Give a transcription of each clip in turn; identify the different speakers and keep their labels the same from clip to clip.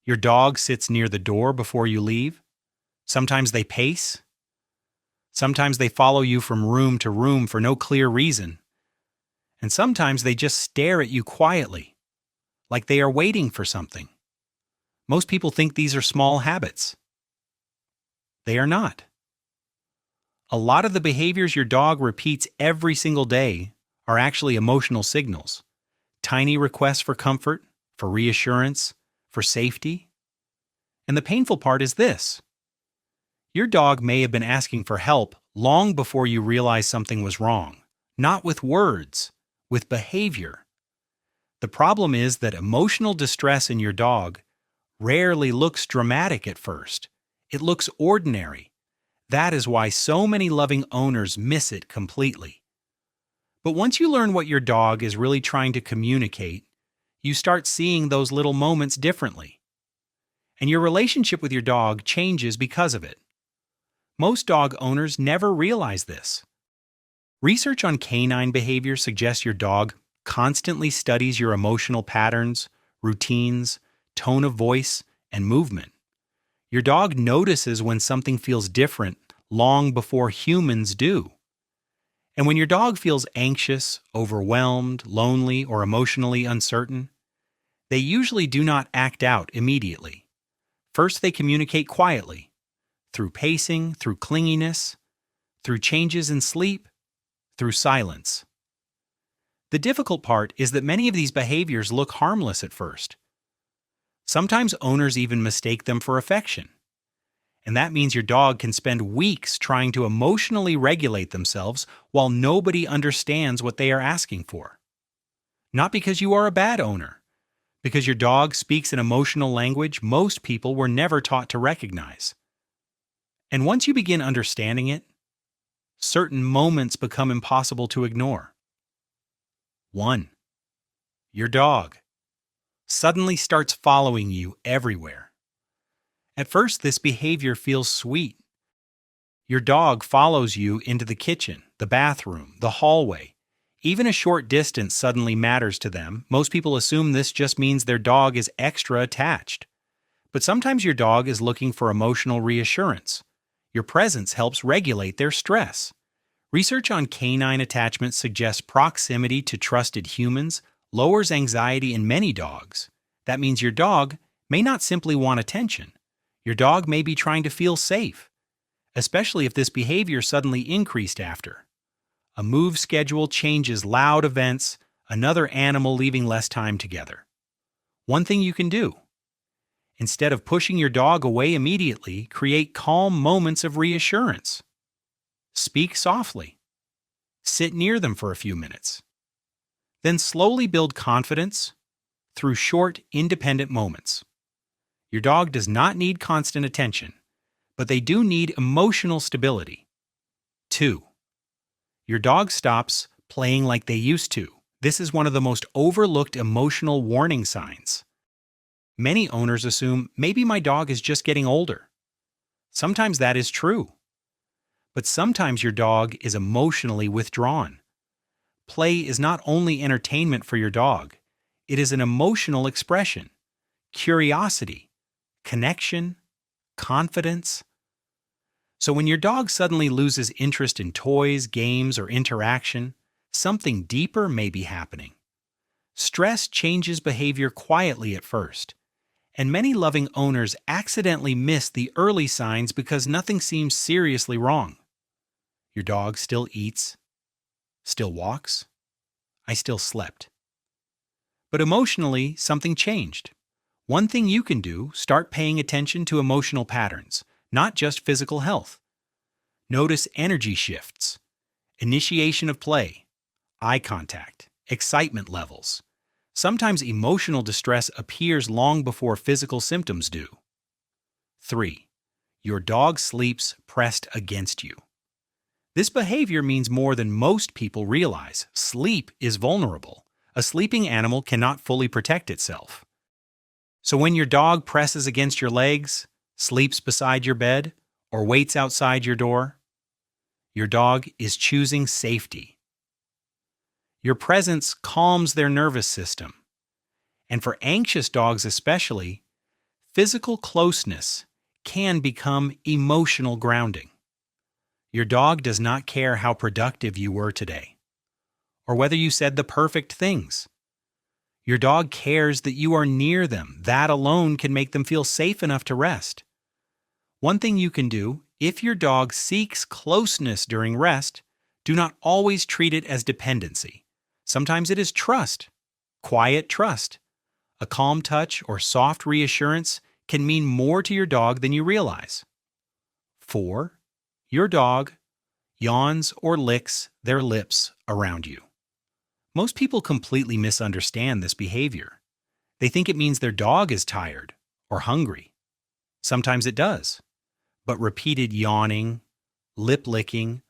Speaker 1: Your dog sits near the door before you leave. Sometimes they pace. Sometimes they follow you from room to room for no clear reason. And sometimes they just stare at you quietly, like they are waiting for something. Most people think these are small habits. They are not. A lot of the behaviors your dog repeats every single day are actually emotional signals. Tiny requests for comfort, for reassurance, for safety. And the painful part is this. Your dog may have been asking for help long before you realized something was wrong. Not with words, with behavior. The problem is that emotional distress in your dog rarely looks dramatic at first. It looks ordinary. That is why so many loving owners miss it completely. But once you learn what your dog is really trying to communicate, you start seeing those little moments differently. And your relationship with your dog changes because of it. Most dog owners never realize this. Research on canine behavior suggests your dog constantly studies your emotional patterns, routines, tone of voice, and movement. Your dog notices when something feels different long before humans do. And when your dog feels anxious, overwhelmed, lonely, or emotionally uncertain, they usually do not act out immediately. First, they communicate quietly, through pacing, through clinginess, through changes in sleep, through silence. The difficult part is that many of these behaviors look harmless at first. Sometimes owners even mistake them for affection. And that means your dog can spend weeks trying to emotionally regulate themselves while nobody understands what they are asking for. Not because you are a bad owner, because your dog speaks an emotional language most people were never taught to recognize. And once you begin understanding it, certain moments become impossible to ignore. 1. Your dog suddenly starts following you everywhere. At first, this behavior feels sweet. Your dog follows you into the kitchen, the bathroom, the hallway. Even a short distance suddenly matters to them. Most people assume this just means their dog is extra attached. But sometimes your dog is looking for emotional reassurance. Your presence helps regulate their stress. Research on canine attachment suggests proximity to trusted humans lowers anxiety in many dogs. That means your dog may not simply want attention. Your dog may be trying to feel safe, especially if this behavior suddenly increased after. A move schedule changes, loud events, another animal leaving less time together. One thing you can do. Instead of pushing your dog away immediately, create calm moments of reassurance. Speak softly. Sit near them for a few minutes. Then slowly build confidence through short, independent moments. Your dog does not need constant attention, but they do need emotional stability. 2. Your dog stops playing like they used to. This is one of the most overlooked emotional warning signs. Many owners assume maybe my dog is just getting older. Sometimes that is true. But sometimes your dog is emotionally withdrawn. Play is not only entertainment for your dog, it is an emotional expression, curiosity, connection, confidence. So when your dog suddenly loses interest in toys, games, or interaction, something deeper may be happening. Stress changes behavior quietly at first, and many loving owners accidentally miss the early signs because nothing seems seriously wrong. Your dog still eats, still walks. I still slept. But emotionally, something changed. One thing you can do, start paying attention to emotional patterns, not just physical health. Notice energy shifts, initiation of play, eye contact, excitement levels. Sometimes emotional distress appears long before physical symptoms do. 3. Your dog sleeps pressed against you. This behavior means more than most people realize. Sleep is vulnerable. A sleeping animal cannot fully protect itself. So when your dog presses against your legs, sleeps beside your bed, or waits outside your door, your dog is choosing safety. Your presence calms their nervous system. And for anxious dogs especially, physical closeness can become emotional grounding. Your dog does not care how productive you were today, or whether you said the perfect things. Your dog cares that you are near them. That alone can make them feel safe enough to rest. One thing you can do, if your dog seeks closeness during rest, do not always treat it as dependency. Sometimes it is trust, quiet trust. A calm touch or soft reassurance can mean more to your dog than you realize. 4. Your dog yawns or licks their lips around you. Most people completely misunderstand this behavior. They think it means their dog is tired or hungry. Sometimes it does, but repeated yawning, lip licking,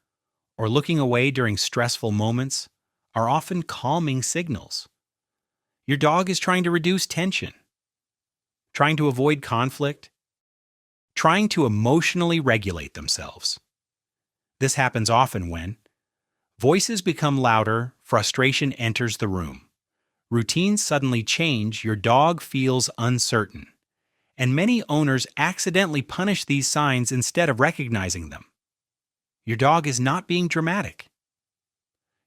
Speaker 1: or looking away during stressful moments are often calming signals. Your dog is trying to reduce tension, trying to avoid conflict, trying to emotionally regulate themselves. This happens often when voices become louder, frustration enters the room. Routines suddenly change, your dog feels uncertain. And many owners accidentally punish these signs instead of recognizing them. Your dog is not being dramatic.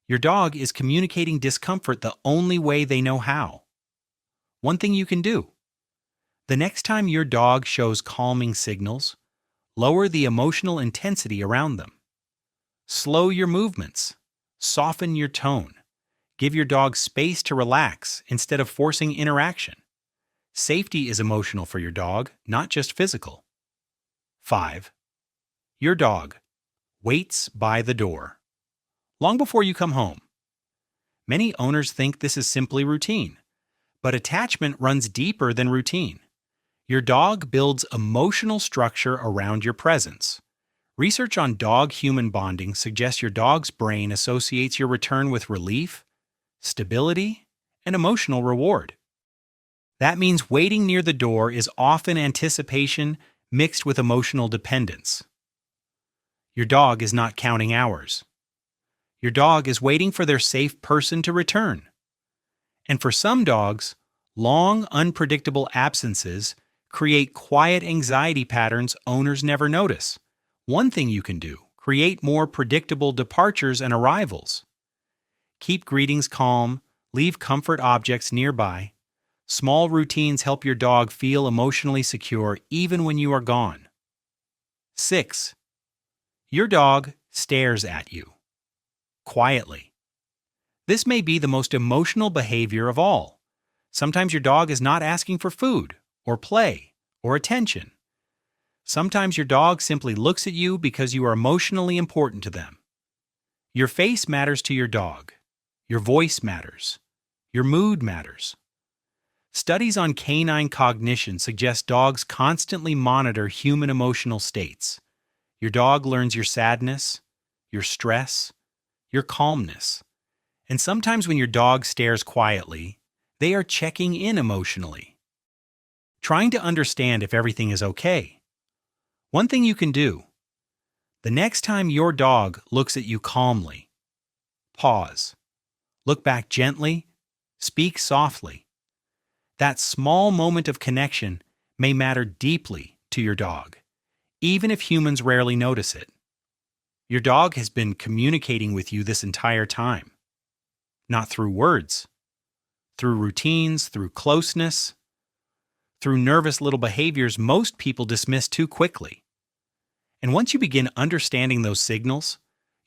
Speaker 1: Your dog is communicating discomfort the only way they know how. One thing you can do: the next time your dog shows calming signals, lower the emotional intensity around them. Slow your movements. Soften your tone. Give your dog space to relax instead of forcing interaction. Safety is emotional for your dog, not just physical. 5. Your dog waits by the door long before you come home. Many owners think this is simply routine, but attachment runs deeper than routine. Your dog builds emotional structure around your presence. Research on dog-human bonding suggests your dog's brain associates your return with relief, stability, and emotional reward. That means waiting near the door is often anticipation mixed with emotional dependence. Your dog is not counting hours. Your dog is waiting for their safe person to return. And for some dogs, long, unpredictable absences create quiet anxiety patterns owners never notice. One thing you can do: create more predictable departures and arrivals. Keep greetings calm, leave comfort objects nearby. Small routines help your dog feel emotionally secure even when you are gone. 6. Your dog stares at you quietly. This may be the most emotional behavior of all. Sometimes your dog is not asking for food, or play, or attention. Sometimes your dog simply looks at you because you are emotionally important to them. Your face matters to your dog. Your voice matters. Your mood matters. Studies on canine cognition suggest dogs constantly monitor human emotional states. Your dog learns your sadness, your stress, your calmness. And sometimes when your dog stares quietly, they are checking in emotionally, trying to understand if everything is okay. One thing you can do: the next time your dog looks at you calmly, pause, look back gently, speak softly. That small moment of connection may matter deeply to your dog, even if humans rarely notice it. Your dog has been communicating with you this entire time, not through words, through routines, through closeness, through nervous little behaviors most people dismiss too quickly. And once you begin understanding those signals,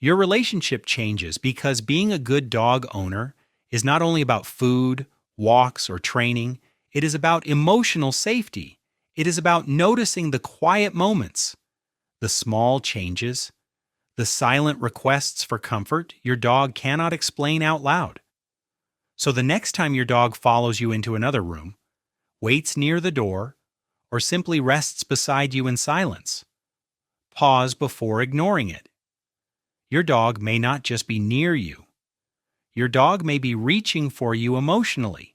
Speaker 1: your relationship changes, because being a good dog owner is not only about food, walks, or training. It is about emotional safety. It is about noticing the quiet moments, the small changes, the silent requests for comfort your dog cannot explain out loud. So the next time your dog follows you into another room, waits near the door, or simply rests beside you in silence, pause before ignoring it. Your dog may not just be near you. Your dog may be reaching for you emotionally.